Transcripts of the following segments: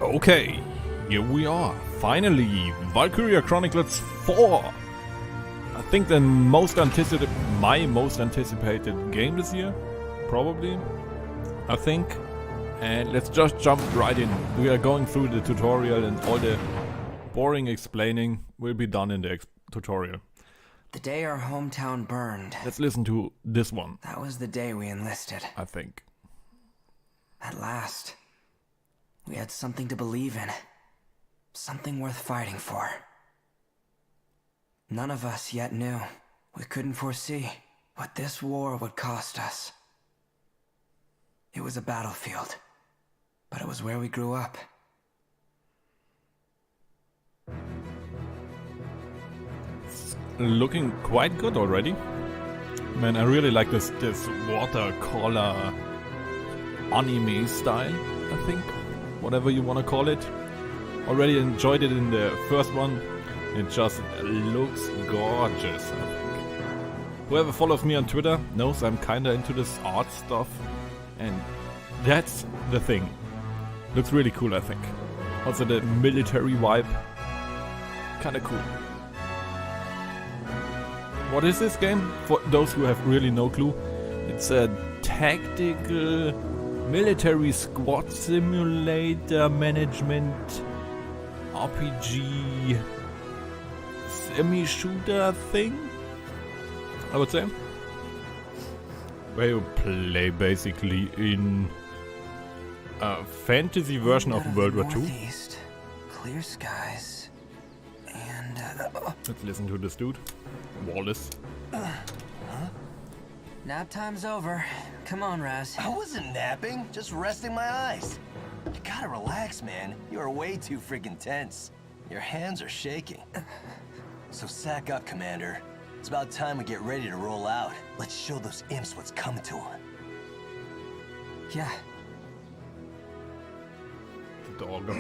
Okay, here we are. Finally, Valkyria Chronicles 4. I think my most anticipated game this year, probably. I think. And let's just jump right in. We are going through the tutorial, and all the boring explaining will be done in the tutorial. The day our hometown burned. Let's listen to this one. That was the day we enlisted. I think. At last, we had something to believe in. Something worth fighting for. None of us yet knew. We couldn't foresee what this war would cost us. It was a battlefield, but it was where we grew up. It's looking quite good already. Man, I really like this watercolor anime style, I think. Whatever you want to call it. Already enjoyed it in the first one. It just looks gorgeous, I think. Whoever follows me on Twitter knows I'm kinda into this art stuff. And that's the thing. Looks really cool, I think. Also the military vibe. Kinda cool. What is this game? For those who have really no clue, it's a tactical military squad simulator management RPG semi-shooter thing, I would say. Where you play basically in a fantasy version of World War II. Clear skies, and let's listen to this dude, Wallace. Nap time's over. Come on, Raz. I wasn't napping, just resting my eyes. You gotta relax, man. You are way too freaking tense. Your hands are shaking. So sack up, Commander. It's about time we get ready to roll out. Let's show those imps what's coming to them. Yeah. The dog.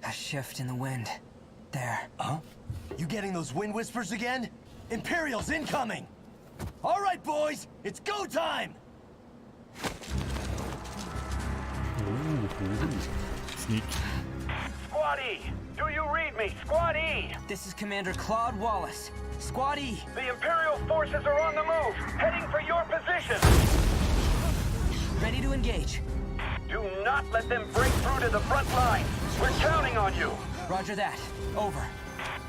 A shift in the wind. There. Huh? You getting those wind whispers again? Imperials incoming! All right, boys, it's go time! Sneak. Squad E, do you read me? Squad E! This is Commander Claude Wallace. Squad E! The Imperial forces are on the move, heading for your position! Ready to engage. Do not let them break through to the front line. We're counting on you. Roger that. Over.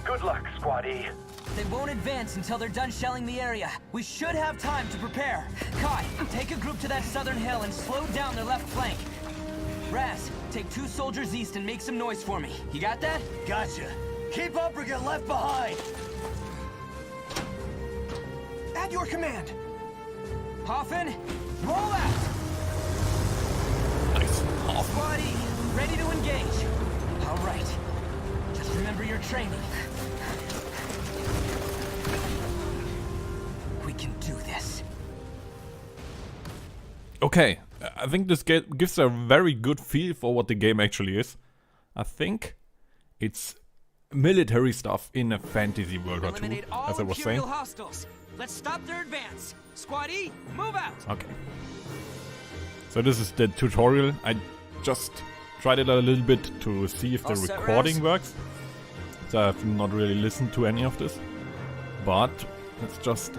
Good luck, Squad E. They won't advance until they're done shelling the area. We should have time to prepare. Kai, take a group to that southern hill and slow down their left flank. Raz, take 2 soldiers east and make some noise for me. You got that? Gotcha. Keep up or get left behind. At your command. Hoffen, roll out. Nice. Squad E, ready to engage. All right. Just remember your training. We can do this. Okay, I think this game gives a very good feel for what the game actually is. I think it's military stuff in a fantasy World War II, as I was saying. Hostiles. Let's stop their advance. Squad E, move out. Okay. So this is the tutorial. I just tried it a little bit to see if the recording works. So I've not really listened to any of this. But let's just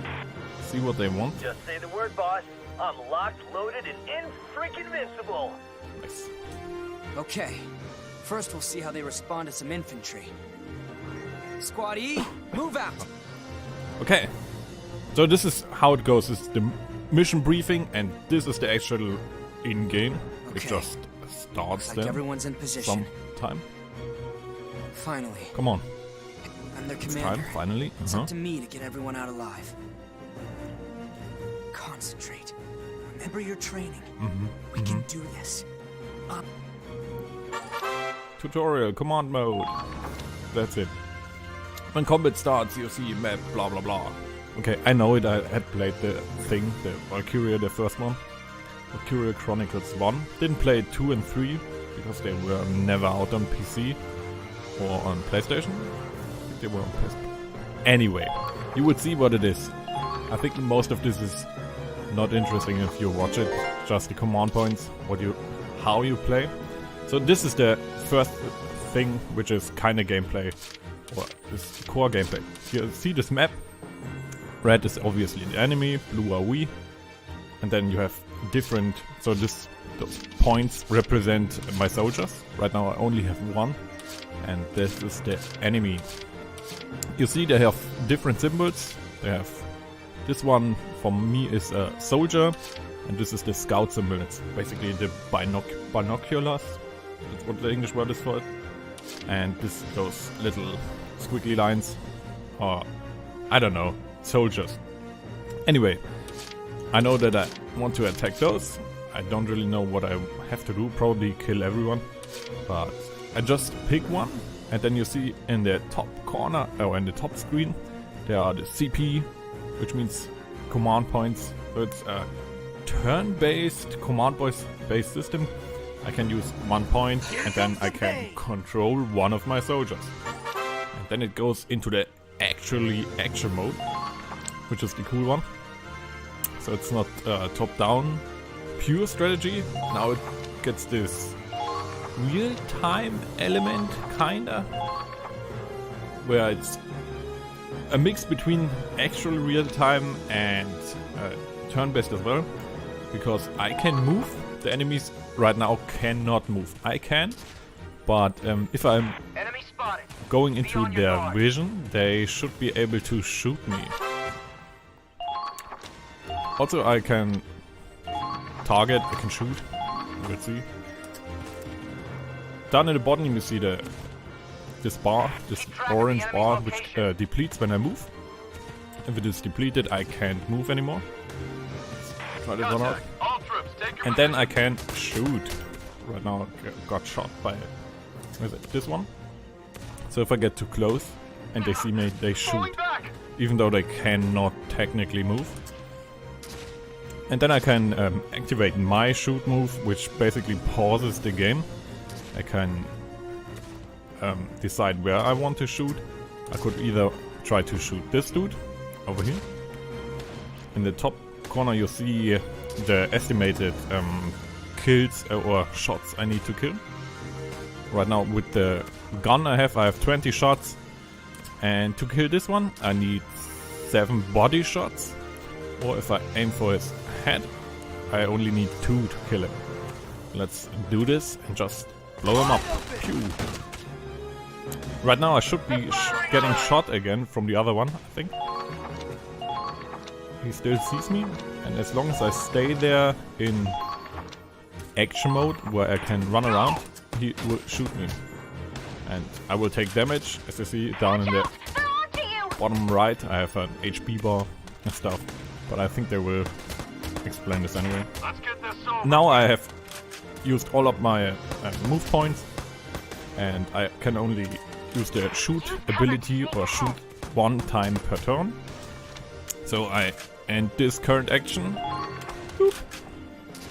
see what they want. Just say the word, boss. I'm locked, loaded, and in-freaking-vincible. Nice. Okay. First we'll see how they respond to some infantry. Squad E, move out. Okay. So this is how it goes. This is the mission briefing, and this is the actual in-game. It Okay. just starts Like then everyone's in position. sometime. Finally, Come on. I'm their It's commander. time, finally. It's up to me to get everyone out alive. Concentrate. Remember your training. We can do this. Tutorial, command mode. That's it. When combat starts, you see map, blah blah blah. Okay, I know it. I had played the thing, the Valkyria, the first one. Valkyria Chronicles 1. Didn't play 2 and 3 because they were never out on PC or on PlayStation. I think they were on PlayStation. Anyway, you would see what it is. I think most of this is not interesting if you watch it, just the command points, how you play. So this is the first thing which is kinda gameplay, or is core gameplay. You see this map, red is obviously the enemy, blue are we, and then you have different, so those points represent my soldiers. Right now I only have one, and this is the enemy. You see they have different symbols. They have this one for me is a soldier, and this is the scout symbol. It's basically the binoculars. That's what the English word is for it. And those little squiggly lines are, I don't know, soldiers. Anyway, I know that I want to attack those. I don't really know what I have to do, probably kill everyone. But I just pick one, and then you see in the top corner, or in the top screen, there are the CP, which means command points. So it's a turn-based, command-based system. I can use 1 point, and then I can control one of my soldiers. And then it goes into the action mode, which is the cool one. So it's not top-down, pure strategy. Now it gets this real-time element, kinda, where it's a mix between actual real-time and turn-based as well, because I can move. The enemies right now cannot move. I can, but if I'm going into their vision, they should be able to shoot me. Also, I can target, I can shoot. Let's see. Down in the bottom you see this bar, this orange bar, which depletes when I move. If it is depleted, I can't move anymore. Let's try this one out. And then I can shoot. Right now I got shot by this one. So if I get too close and they see me, they shoot. Even though they cannot technically move. And then I can activate my shoot move, which basically pauses the game. I can decide where I want to shoot. I could either try to shoot this dude over here. In the top corner you see the estimated kills or shots I need to kill. Right now with the gun I have 20 shots, and to kill this one I need 7 body shots, or if I aim for his head I only need 2 to kill him. Let's do this and just blow him up. Pew. Right now I should be getting shot again from the other one, I think. He still sees me, and as long as I stay there in action mode where I can run around, he will shoot me. And I will take damage, as you see down in the bottom right. I have an HP bar and stuff, but I think they will explain this anyway. Now I have used all of my move points, and I can only use the shoot ability or shoot 1 time per turn. So I end this current action. Boop.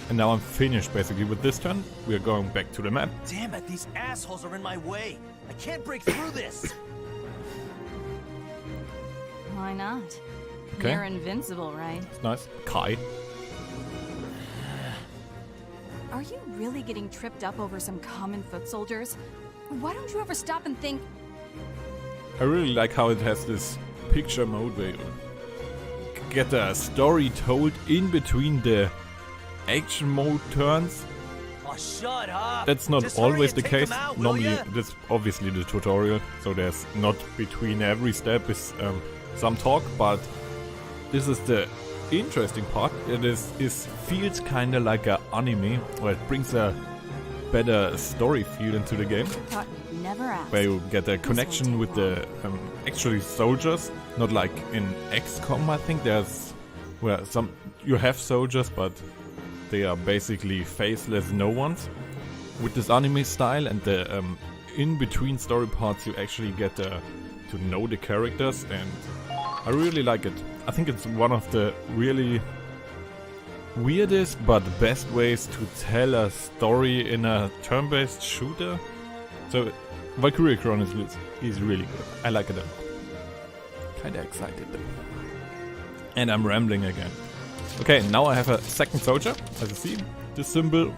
And now I'm finished basically with this turn. We are going back to the map. Damn it, these assholes are in my way. I can't break through this. Why not? Okay. You're invincible, right? It's nice. Kai. Are you really getting tripped up over some common foot soldiers? Why don't you ever stop and think? I really like how it has this picture mode where you get a story told in between the action mode turns. Oh, shut up. That's not Just always hurry the and take case. them out, will Normally, ya? that's obviously the tutorial, so there's not between every step is some talk, but this is the interesting part. It feels kind of like an anime, or it brings a better story feel into the game, Thought you'd never ask. where you get a connection with the actually soldiers, not like in XCOM. I think there's where you have soldiers, but they are basically faceless no ones. With this anime style and the in-between story parts, you actually get to know the characters, and I really like it. I think it's one of the really weirdest but best ways to tell a story in a turn-based shooter. So Valkyria Chronicles is really good. I like it a lot. Kinda excited though. And I'm rambling again. Okay, now I have a second soldier. As you see, this symbol,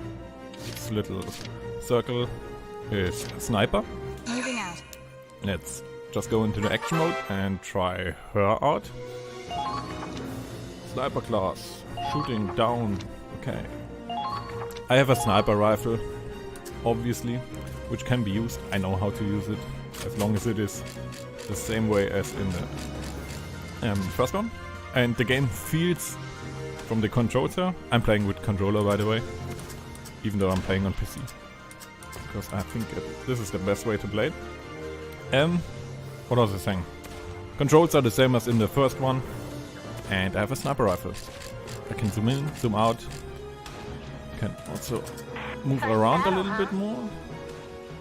this little circle, is a sniper. Moving out. Let's just go into the action mode and try her out. Sniper class, shooting down. Okay. I have a sniper rifle, obviously, which can be used. I know how to use it, as long as it is the same way as in the first one. And the game feels from the controller. I'm playing with controller, by the way, even though I'm playing on PC, because I think this is the best way to play it. What was I saying? Controls are the same as in the first one, and I have a sniper rifle. I can zoom in, zoom out. Can also move around a little bit more,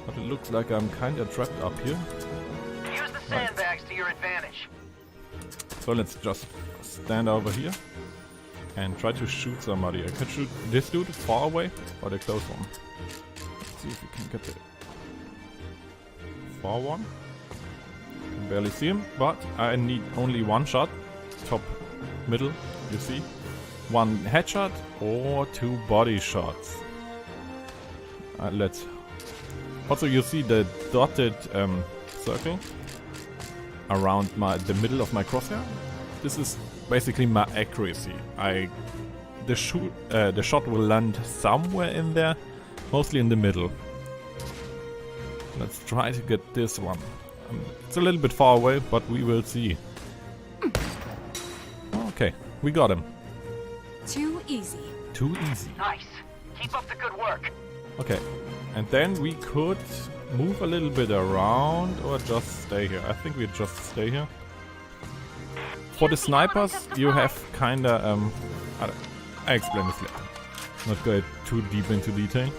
but it looks like I'm kinda trapped up here. Use the sandbags to your advantage. So let's just stand over here and try to shoot somebody. I can shoot this dude far away or the close one. Let's see if we can get the far one. Can barely see him, but I need only one shot. Top, middle, you see. One headshot or 2 body shots. Let's. Also, you see the dotted circle around the middle of my crosshair. This is basically my accuracy. The shot will land somewhere in there, mostly in the middle. Let's try to get this one. It's a little bit far away, but we will see. Okay, we got him. Too easy. Too easy. Nice. Keep up the good work. Okay, and then we could move a little bit around or just stay here. I think we just stay here. For the snipers, you have kinda I explain this later. Not go too deep into detail.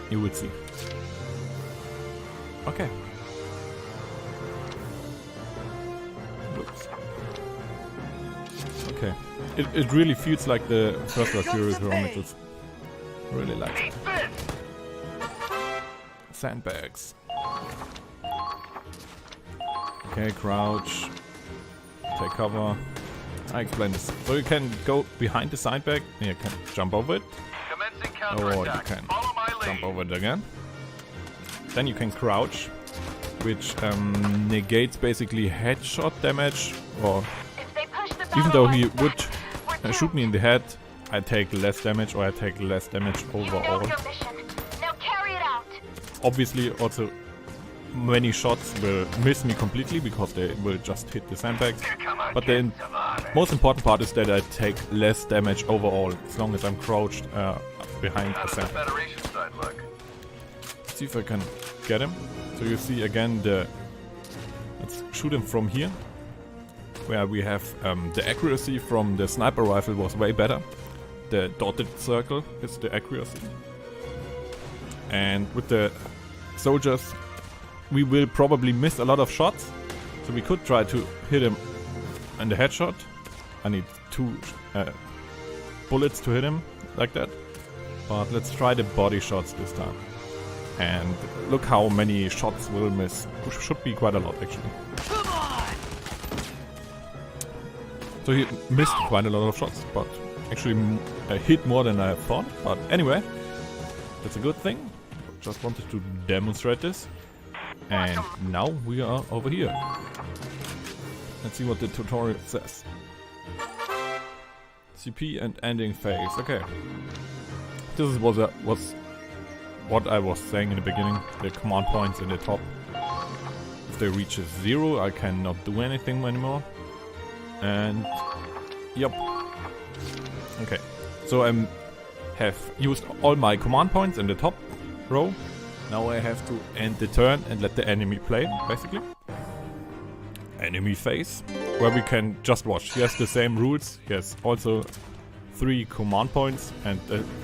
You would see. Okay. Whoops. Okay. It really feels like the first Valkyria Chronicles. Really like it. Sandbags. Okay, crouch. Take cover. I explained this. So you can go behind the sandbag. You can jump over it. Or you can jump over it again. Then you can crouch, which negates basically headshot damage. Or even though he would shoot me in the head, I take less damage, or I take less damage overall. Obviously, also many shots will miss me completely because they will just hit the sandbags. But the most important part is that I take less damage overall as long as I'm crouched behind the sandbag. Let's see if I can get him. So you see again let's shoot him from here, where we have the accuracy from the sniper rifle was way better. The dotted circle is the accuracy. And with the soldiers, we will probably miss a lot of shots. So we could try to hit him in the headshot. I need 2 bullets to hit him like that. But let's try the body shots this time. And look how many shots we'll miss. Should be quite a lot actually. Come on! So he missed quite a lot of shots, but actually hit more than I thought. But anyway, that's a good thing. Just wanted to demonstrate this. And now we are over here. Let's see what the tutorial says. CP and ending phase. Okay. This is was what I was saying in the beginning. The command points in the top. If they reach 0, I cannot do anything anymore. And yep. Okay. So I have used all my command points in the top row. Now I have to end the turn and let the enemy play, basically. Enemy phase, where we can just watch. He has the same rules. He has also 3 command points, and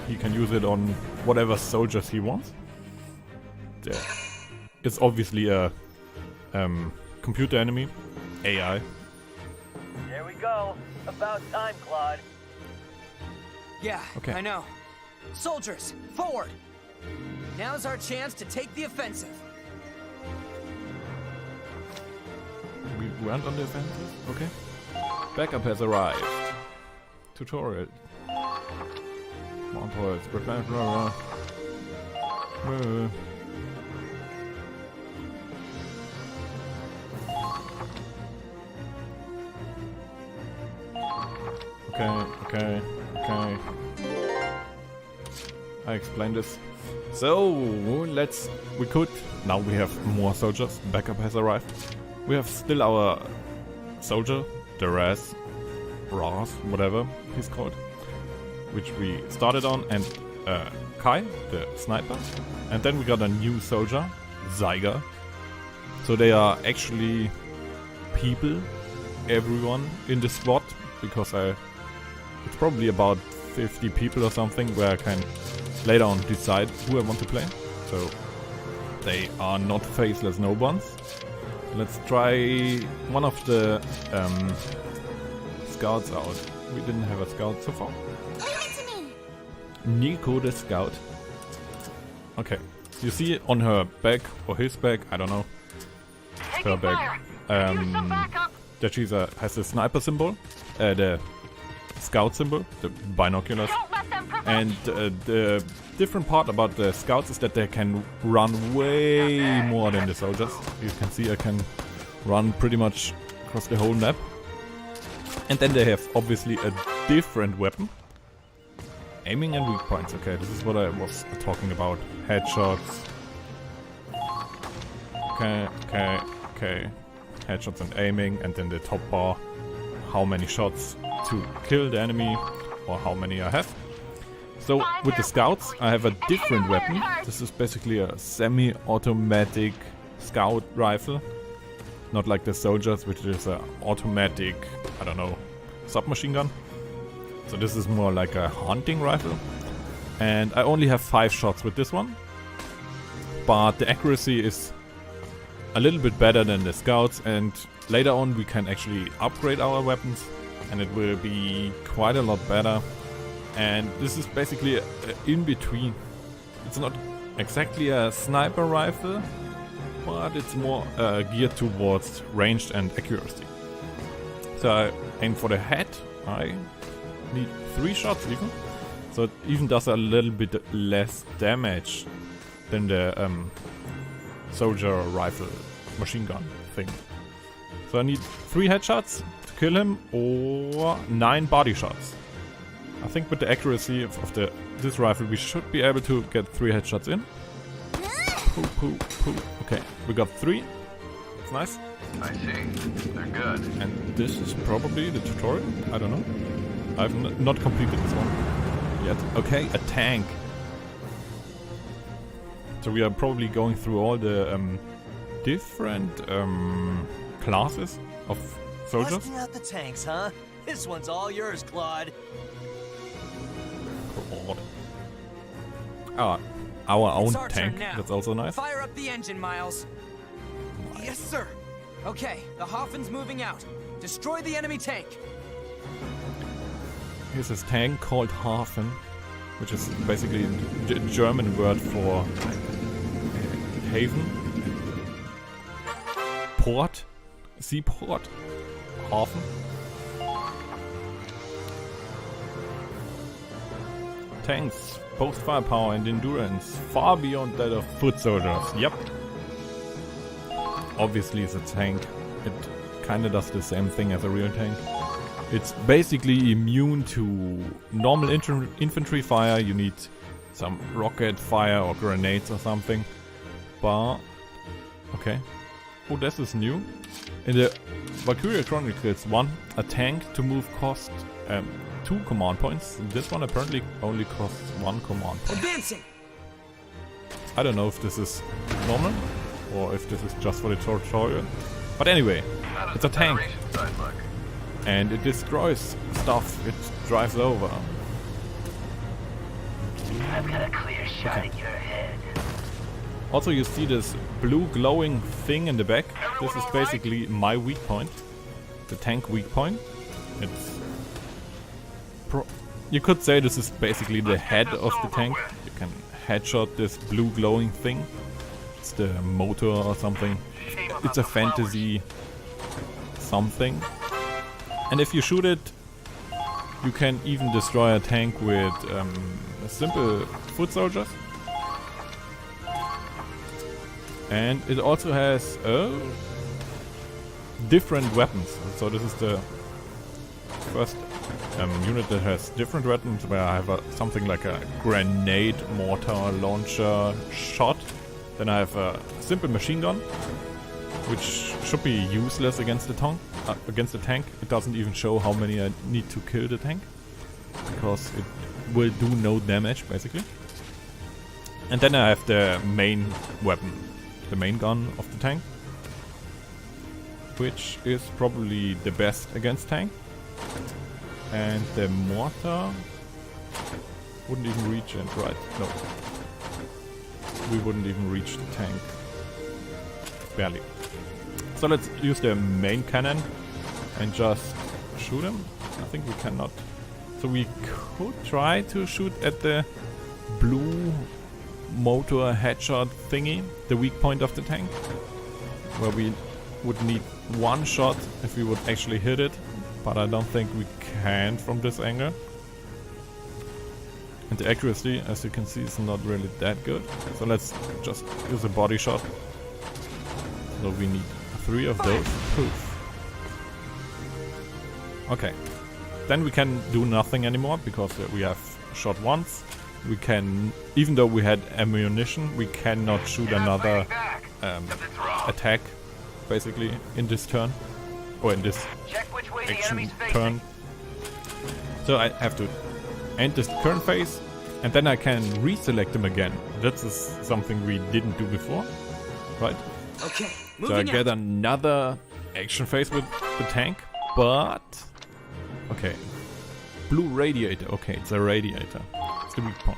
he can use it on whatever soldiers he wants. It's obviously a computer enemy, AI. Here we go. About time, Claude. Yeah, Okay. I know. Soldiers, forward! Now's our chance to take the offensive. We went on the offensive? Okay. Backup has arrived. tutorial. Monitors, blah blah blah. Okay. I explained this. So now we have more soldiers. Backup has arrived. We have still our soldier, the Raz, whatever he's called, which we started on, and Kai, the sniper, and then we got a new soldier, Zyger. So they are actually people, everyone in the squad, because it's probably about 50 people or something, where I can later on decide who I want to play. So they are not faceless no ones. Let's try one of the scouts out. We didn't have a scout so far. Nico the scout. Okay, you see on her back or his back, I don't know, her back, that she has a sniper symbol, the scout symbol, the binoculars, and the different part about the scouts is that they can run way more than the soldiers. You can see I can run pretty much across the whole map. And then they have obviously a different weapon. Aiming and weak points. Okay, this is what I was talking about. Headshots. Okay. Headshots and aiming, and then the top bar. How many shots to kill the enemy, or how many I have. So with the scouts I have a different weapon. This is basically a semi-automatic scout rifle. Not like the soldiers, which is an automatic, I don't know, submachine gun. So this is more like a hunting rifle. And I only have 5 shots with this one. But the accuracy is a little bit better than the scouts, and later on we can actually upgrade our weapons and it will be quite a lot better. And this is basically in between. It's not exactly a sniper rifle, but it's more geared towards range and accuracy. So I aim for the head. I need 3 shots even. So it even does a little bit less damage than the soldier rifle machine gun thing. So I need 3 headshots to kill him, or 9 body shots. I think with the accuracy of this rifle we should be able to get 3 headshots in. Poo. Okay, we got 3. That's nice. I see. They're good. And this is probably the tutorial? I don't know. I've not completed this one yet. Okay, a tank. So we are probably going through all the different classes of soldiers. Busting out the tanks, huh? This one's all yours, Claude. Our own It's our turn tank. now. That's also nice. Fire up the engine, Miles. Yes, sir. Okay, the Hoffen's moving out. Destroy the enemy tank. Here's this tank called Hafen, which is basically a German word for haven, port, seaport, Hafen. Tanks, both firepower and endurance, far beyond that of foot soldiers. Yep. Obviously it's a tank. It kinda does the same thing as a real tank. It's basically immune to normal infantry fire. You need some rocket fire or grenades or something. But okay. Oh, this is new. In the Valkyria Chronicles 1, a tank to move cost 2 command points. This one apparently only costs 1 command point. Advancing. I don't know if this is normal or if this is just for the tutorial. But anyway, it's a tank. And it destroys stuff it drives over. I've got a clear shot at your head. Also, you see this blue glowing thing in the back. This is basically my weak point. The tank weak point. It's you could say this is basically the head of the tank. You can headshot this blue glowing thing. It's the motor or something. It's a fantasy something. And if you shoot it You can even destroy a tank with simple foot soldiers. And it also has different weapons. So this is the first unit that has different weapons, where I have something like a grenade mortar launcher shot. Then I have a simple machine gun, which should be useless against the tank. It doesn't even show how many I need to kill the tank, because it will do no damage basically. And then I have the main weapon, the main gun of the tank, which is probably the best against tank. And the mortar wouldn't even reach it, right? No. We wouldn't even reach the tank. Barely. So let's use the main cannon and just shoot him. I think we cannot. So we could try to shoot at the blue motor headshot thingy, the weak point of the tank, where we would need one shot if we would actually hit it, but I don't think we can from this angle. And the accuracy, as you can see, is not really that good. So let's just use a body shot. So we need 3 of those. Poof. Okay. Then we can do nothing anymore, because we have shot once. We can, even though we had ammunition, we cannot shoot another attack, basically, in this turn. Or in this action turn. So I have to end this current phase, and then I can reselect them again. That's something we didn't do before, right? Okay, so I get another action phase with the tank, but... Okay. Blue radiator. Okay, it's a radiator. It's the weak point.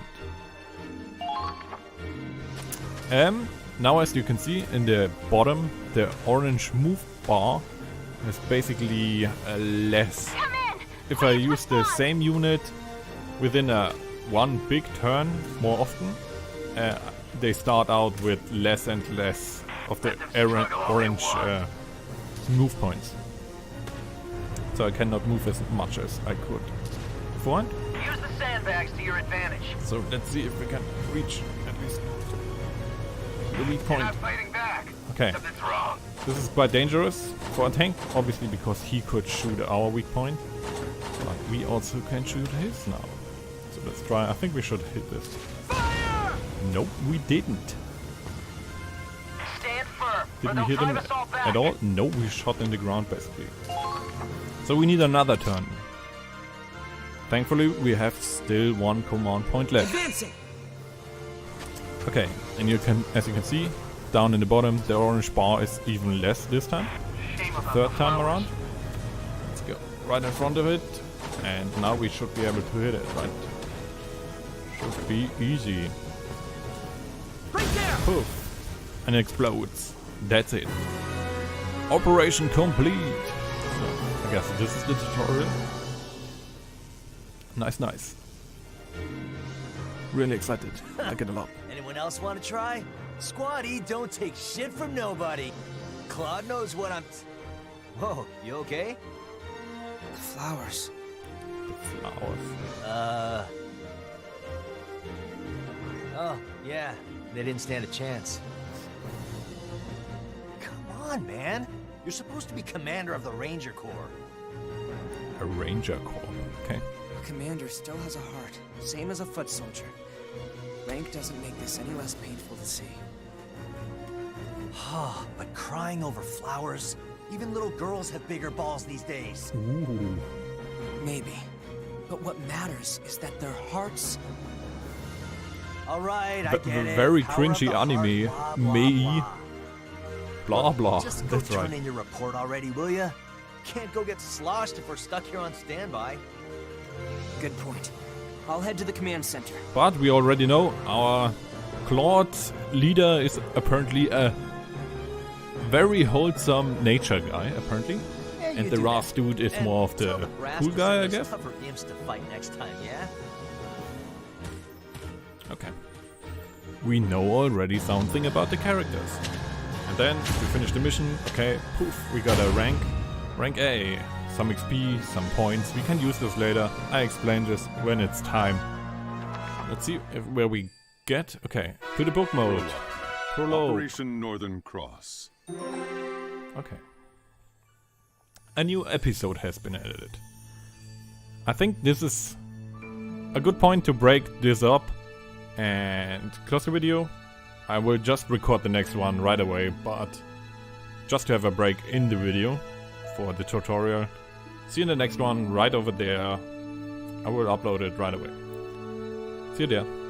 Now as you can see in the bottom, the orange move bar is basically less. If I use the same unit within one big turn more often, they start out with less and less of the orange move points. So I cannot move as much as I could beforehand. Use the sandbags to your advantage. So let's see if we can reach at least the weak point. You're not fighting back. Okay. Something's wrong. This is quite dangerous for a tank, obviously, because he could shoot our weak point. But we also can shoot his now. So let's try. I think we should hit this. Fire! Nope, we didn't. Stand firm. Didn't we hit him at all? No, we shot in the ground basically. So we need another turn. Thankfully, we have still one command point left. Advancing. Okay, and you can, as you can see, down in the bottom, the orange bar is even less this time. Third time around. Let's go right in front of it, and now we should be able to hit it, right? Should be easy. Right there. Poof, and it explodes. That's it. Operation complete. So, I guess this is the tutorial. Nice, nice. Really excited. I like it a lot. Anyone else want to try? Squatty don't take shit from nobody. Claude knows what I'm... Whoa, you okay? The flowers. The flowers. Oh, yeah. They didn't stand a chance. Come on, man. You're supposed to be commander of the Ranger Corps. A Ranger Corps. Okay. A commander still has a heart, same as a foot soldier. Rank doesn't make this any less painful to see. But crying over flowers? Even little girls have bigger balls these days. Ooh. Maybe. But what matters is that their hearts... Alright, I get it. Very Power cringy of the anime. heart, blah, blah, Me. blah. Blah blah. Just go That's turn right. in your report already, will ya? Can't go get sloshed if we're stuck here on standby. Good point. I'll head to the command center. But we already know our Claude leader is apparently a very wholesome nature guy, apparently. Yeah, you And the do Ras that. dude is And more of tell the brass cool to guy, I send us guess. tougher imps to fight next time, yeah? Okay. We know already something about the characters. And then we finish the mission. Okay, poof, we got a rank A. some XP, some points. We can use this later. I explain this when it's time. Let's see where we get. Okay, to the book mode. Prologue. Operation Northern Cross. Okay. A new episode has been edited. I think this is a good point to break this up and close the video. I will just record the next one right away, but just to have a break in the video for the tutorial. See you in the next one right over there. I will upload it right away. See you there.